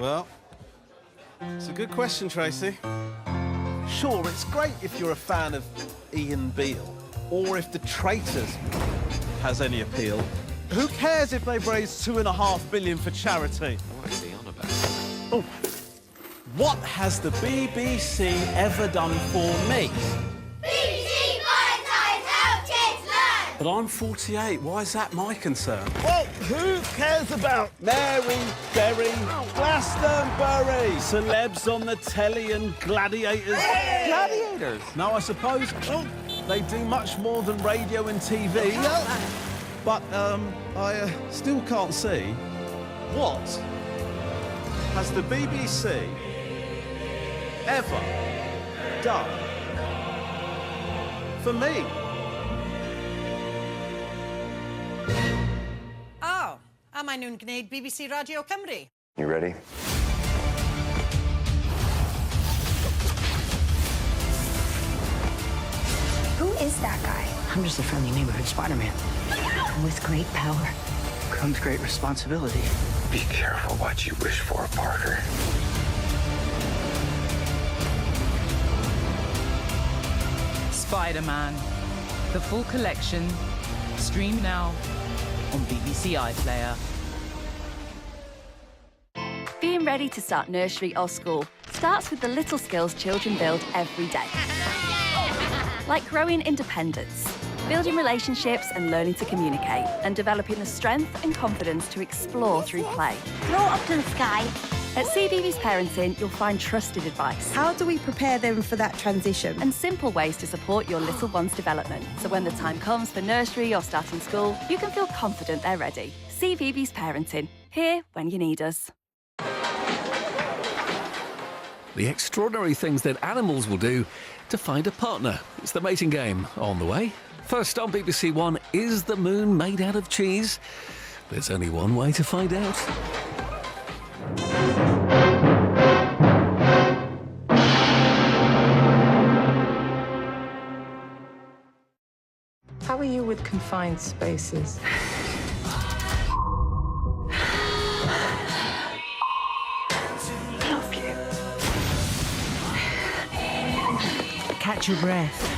Well, it's a good question, Tracy. Sure, it's great if you're a fan of Ian Beale, or if The Traitors has any appeal. Who cares if they've raised $2.5 billion for charity? What is he on about? Oh, what has the BBC ever done for me? BBC Valentine's Help Kids Learn! But I'm 48, why is that my concern? Well, who cares about Mary Berry, Glastonbury, celebs on the telly and gladiators? Gladiators? No, I suppose they do much more than radio and TV. But, I still can't see what has the BBC ever done for me? Oh, am I noon gneud BBC Radio Cymru? You ready? Who is that guy? I'm just a friendly neighborhood Spider-Man. With great power comes great responsibility. Be careful what you wish for, Parker. Spider-Man, the full collection, stream now on BBC iPlayer. Being ready to start nursery or school starts with the little skills children build every day. Like growing independence, building relationships and learning to communicate, and developing the strength and confidence to explore through play. Throw up to the sky. At CBeebies Parenting, you'll find trusted advice. How do we prepare them for that transition? And simple ways to support your little one's development. So when the time comes for nursery or starting school, you can feel confident they're ready. CBeebies Parenting, here when you need us. The extraordinary things that animals will do to find a partner. It's the mating game on the way. First on BBC One, is the moon made out of cheese? There's only one way to find out. How are you with confined spaces? Love you. Catch your breath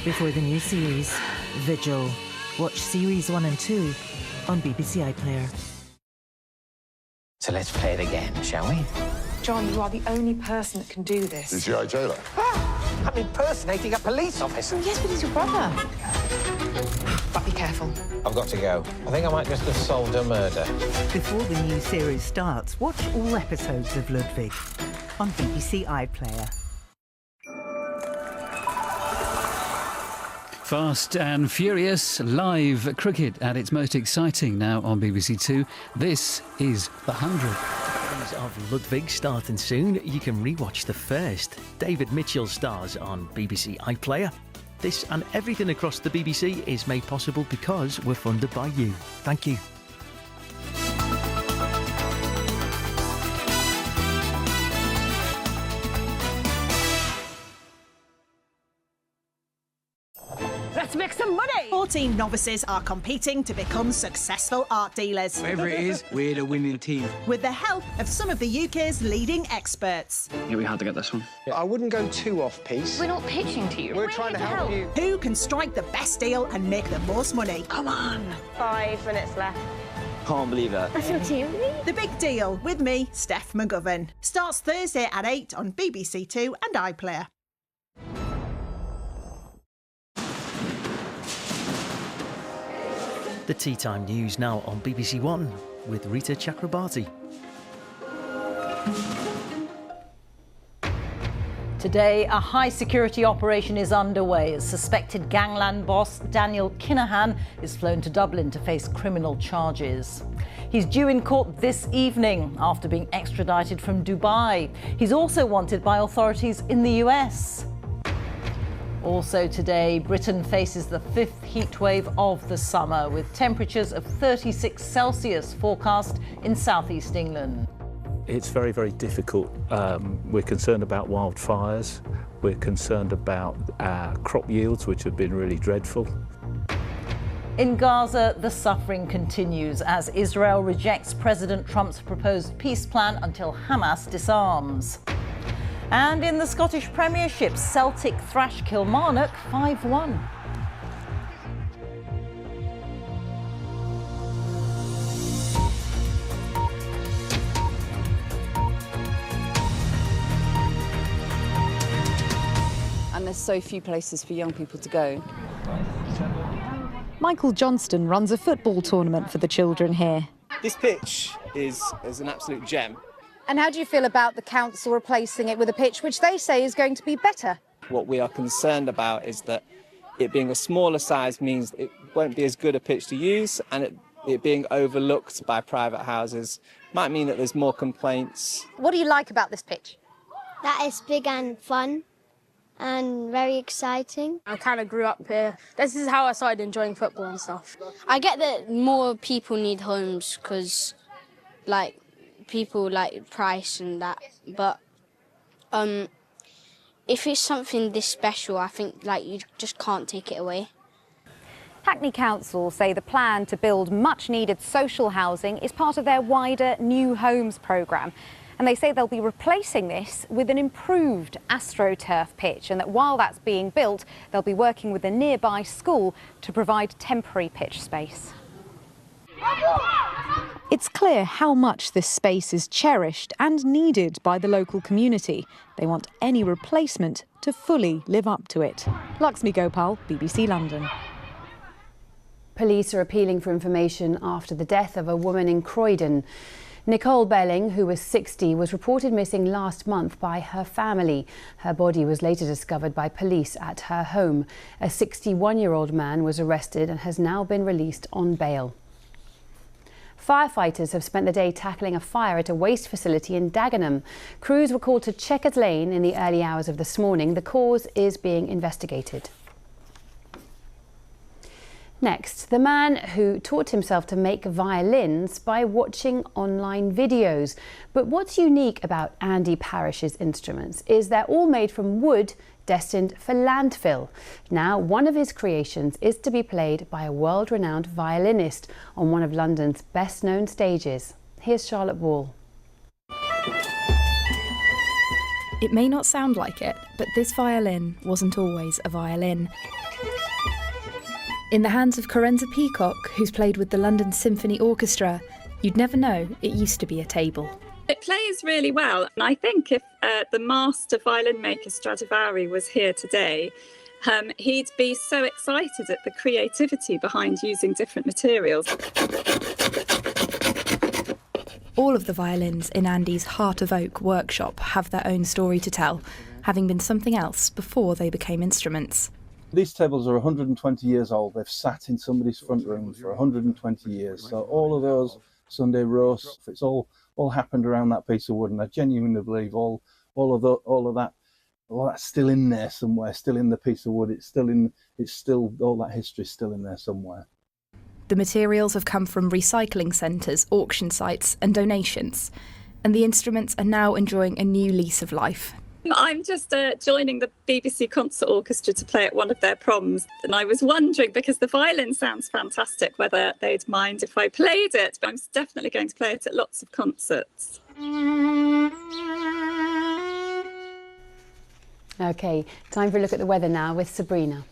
before the new series, Vigil. Watch series 1 and 2 on BBC iPlayer. So let's play it again, shall we? John, you are the only person that can do this. Is G.I. Jailer? I'm impersonating a police officer. Yes, but he's your brother. But be careful. I've got to go. I think I might just have solved a murder. Before the new series starts, watch all episodes of Ludwig on BBC iPlayer. Fast and Furious, live cricket at its most exciting now on BBC Two. This is The 100. Of Ludwig starting soon. You can rewatch the first. David Mitchell stars on BBC iPlayer. This and everything across the BBC is made possible because we're funded by you. Thank you. Let's make some money! 14 novices are competing to become successful art dealers. Whatever it is, we're the winning team. With the help of some of the UK's leading experts. Yeah, we had to get this one. I wouldn't go too off-piece. We're not pitching to you. We're trying to help you. Who can strike the best deal and make the most money? Come on! 5 minutes left. Can't believe that. That's your team. The Big Deal with me, Steph McGovern. Starts Thursday at 8 on BBC Two and iPlayer. The Tea Time News now on BBC One with Rita Chakrabarti. Today, a high-security operation is underway as suspected gangland boss Daniel Kinahan is flown to Dublin to face criminal charges. He's due in court this evening after being extradited from Dubai. He's also wanted by authorities in the US. Also today, Britain faces the 5th heatwave of the summer, with temperatures of 36 Celsius forecast in southeast England. It's very, very difficult. We're concerned about wildfires. We're concerned about our crop yields, which have been really dreadful. In Gaza, the suffering continues as Israel rejects President Trump's proposed peace plan until Hamas disarms. And in the Scottish Premiership, Celtic thrash Kilmarnock 5-1. And there's so few places for young people to go. Michael Johnston runs a football tournament for the children here. This pitch is an absolute gem. And how do you feel about the council replacing it with a pitch which they say is going to be better? What we are concerned about is that it being a smaller size means it won't be as good a pitch to use, and it being overlooked by private houses might mean that there's more complaints. What do you like about this pitch? That it's big and fun and very exciting. I kind of grew up here. This is how I started enjoying football and stuff. I get that more people need homes because, like, people like price and that, but if it's something this special, I think like you just can't take it away. Hackney Council say the plan to build much needed social housing is part of their wider New Homes programme. And they say they'll be replacing this with an improved AstroTurf pitch, and that while that's being built, they'll be working with a nearby school to provide temporary pitch space. It's clear how much this space is cherished and needed by the local community. They want any replacement to fully live up to it. Lakshmi Gopal, BBC London. Police are appealing for information after the death of a woman in Croydon. Nicole Belling, who was 60, was reported missing last month by her family. Her body was later discovered by police at her home. A 61-year-old man was arrested and has now been released on bail. Firefighters have spent the day tackling a fire at a waste facility in Dagenham. Crews were called to Chequers Lane in the early hours of this morning. The cause is being investigated. Next, the man who taught himself to make violins by watching online videos. But what's unique about Andy Parrish's instruments is they're all made from wood destined for landfill. Now, one of his creations is to be played by a world-renowned violinist on one of London's best-known stages. Here's Charlotte Ball. It may not sound like it, but this violin wasn't always a violin. In the hands of Corenza Peacock, who's played with the London Symphony Orchestra, you'd never know it used to be a table. It plays really well, and I think if the master violin maker Stradivari was here today, he'd be so excited at the creativity behind using different materials. All of the violins in Andy's Heart of Oak workshop have their own story to tell, having been something else before they became instruments. These tables are 120 years old. They've sat in somebody's front room for 120 years. So all of those Sunday roasts, it's all happened around that piece of wood, and I genuinely believe all of that's still in there somewhere, still in the piece of wood. It's still all that history still in there somewhere. The materials have come from recycling centres, auction sites and donations, and the instruments are now enjoying a new lease of life. I'm just joining the BBC Concert Orchestra to play at one of their proms, and I was wondering, because the violin sounds fantastic, whether they'd mind if I played it, but I'm definitely going to play it at lots of concerts. OK, time for a look at the weather now with Sabrina.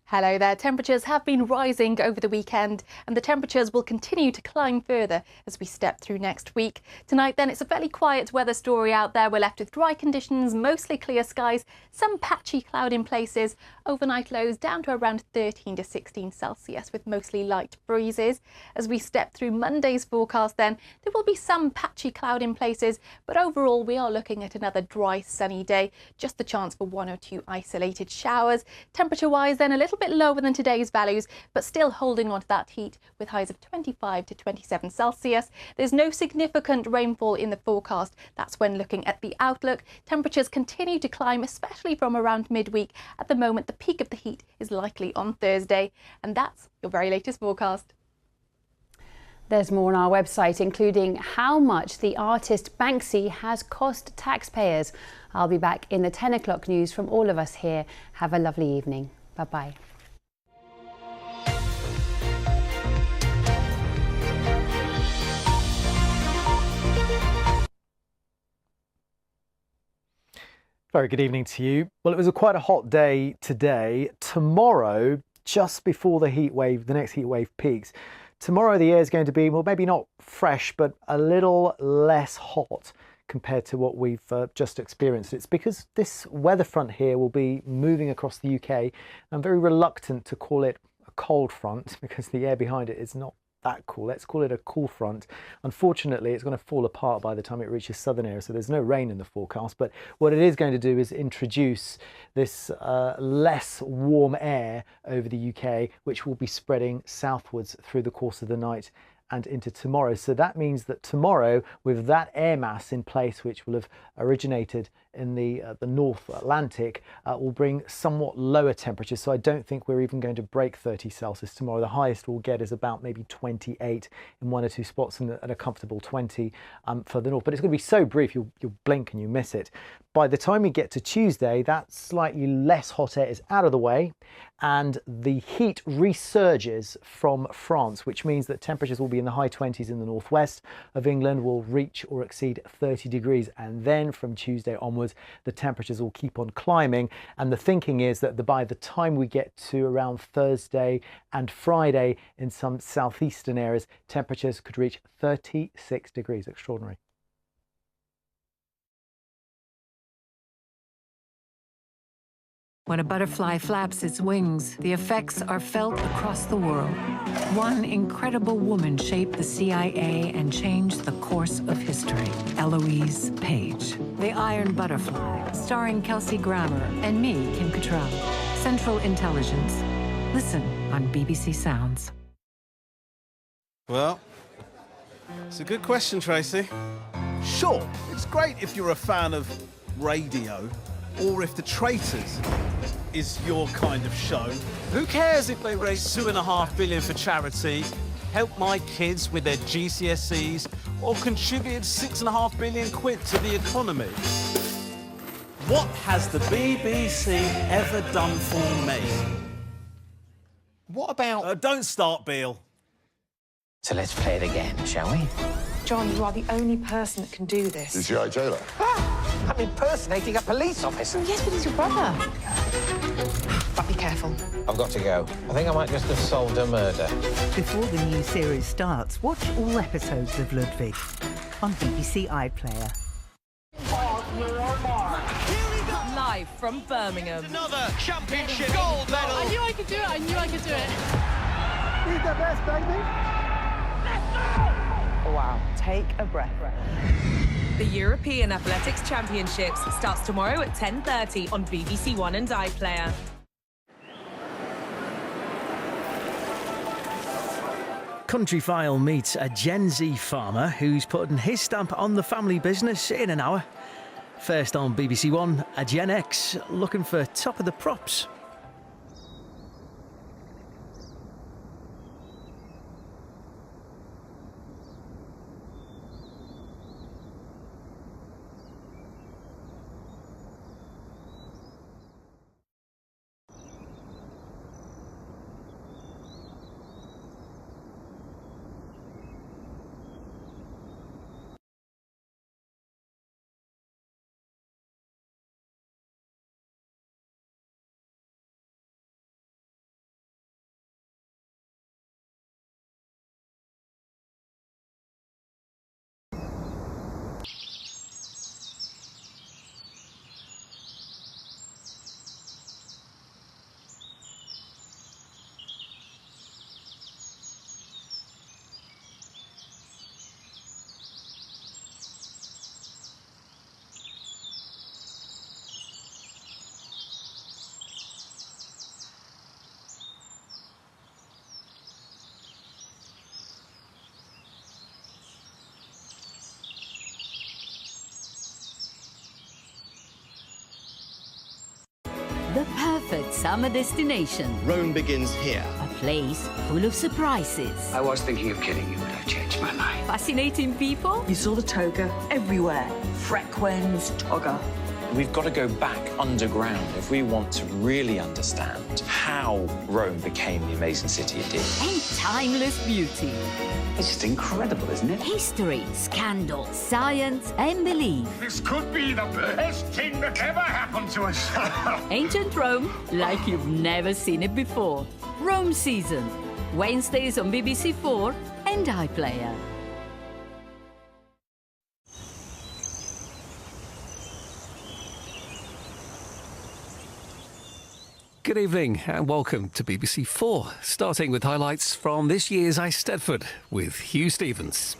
Hello there. Temperatures have been rising over the weekend, and the temperatures will continue to climb further as we step through next week. Tonight then, it's a fairly quiet weather story out there. We're left with dry conditions, mostly clear skies, some patchy cloud in places. Overnight lows down to around 13 to 16 Celsius with mostly light breezes. As we step through Monday's forecast then, there will be some patchy cloud in places, but overall we are looking at another dry sunny day. Just the chance for one or two isolated showers. Temperature wise then, a little bit lower than today's values, but still holding on to that heat with highs of 25 to 27 Celsius. There's no significant rainfall in the forecast. That's when looking at the outlook. Temperatures continue to climb, especially from around midweek. At the moment, the peak of the heat is likely on Thursday. And that's your very latest forecast. There's more on our website, including how much the artist Banksy has cost taxpayers. I'll be back in the 10 o'clock news from all of us here. Have a lovely evening. Bye-bye. Very good evening to you. Well, it was quite a hot day today. Tomorrow, just before the next heat wave peaks, tomorrow the air is going to be, well, maybe not fresh, but a little less hot compared to what we've just experienced. It's because this weather front here will be moving across the UK. I'm very reluctant to call it a cold front because the air behind it is not that cool. Let's call it a cool front. Unfortunately, it's going to fall apart by the time it reaches southern areas, so there's no rain in the forecast. But what it is going to do is introduce this less warm air over the UK, which will be spreading southwards through the course of the night and into tomorrow. So that means that tomorrow, with that air mass in place, which will have originated in the North Atlantic, will bring somewhat lower temperatures. So I don't think we're even going to break 30 Celsius tomorrow. The highest we'll get is about maybe 28 in one or two spots and at a comfortable 20 for the north. But it's going to be so brief, you'll blink and you miss it. By the time we get to Tuesday, that slightly less hot air is out of the way and the heat resurges from France, which means that temperatures will be in the high 20s in the northwest of England, will reach or exceed 30 degrees. And then from Tuesday onwards, the temperatures will keep on climbing. And the thinking is that by the time we get to around Thursday and Friday in some southeastern areas, temperatures could reach 36 degrees. Extraordinary. When a butterfly flaps its wings, the effects are felt across the world. One incredible woman shaped the CIA and changed the course of history. Eloise Page. The Iron Butterfly, starring Kelsey Grammer and me, Kim Cattrall. Central Intelligence. Listen on BBC Sounds. Well, it's a good question, Tracy. Sure, it's great if you're a fan of radio, or if The Traitors is your kind of show. Who cares if they raise $2.5 billion for charity, help my kids with their GCSEs, or contribute £6.5 billion to the economy? What has the BBC ever done for me? What about... don't start, Beale. So let's play it again, shall we? John, you are the only person that can do this. Is G.I. Jailer? I'm impersonating a police officer. Yes, but he's your brother. But be careful. I've got to go. I think I might just have solved a murder. Before the new series starts, watch all episodes of Ludwig on BBC iPlayer. Live from Birmingham. Another championship gold medal. I knew I could do it. I knew I could do it. He's the best, baby. Wow. Take a breath. The European Athletics Championships starts tomorrow at 10:30 on BBC One and iPlayer. Countryfile meets a Gen Z farmer who's putting his stamp on the family business in an hour. First on BBC One, a Gen X looking for top of the props. The perfect summer destination. Rome begins here. A place full of surprises. I was thinking of killing you, but I've changed my mind. Fascinating people. You saw the toga everywhere. Frequens, toga. We've got to go back underground if we want to really understand how Rome became the amazing city it did. And timeless beauty. It's just incredible, isn't it? History, scandal, science, and belief. This could be the best thing that ever happened to us. Ancient Rome, like you've never seen it before. Rome Season. Wednesdays on BBC 4 and iPlayer. Good evening and welcome to BBC 4, starting with highlights from this year's Eisteddfod with Hugh Stevens.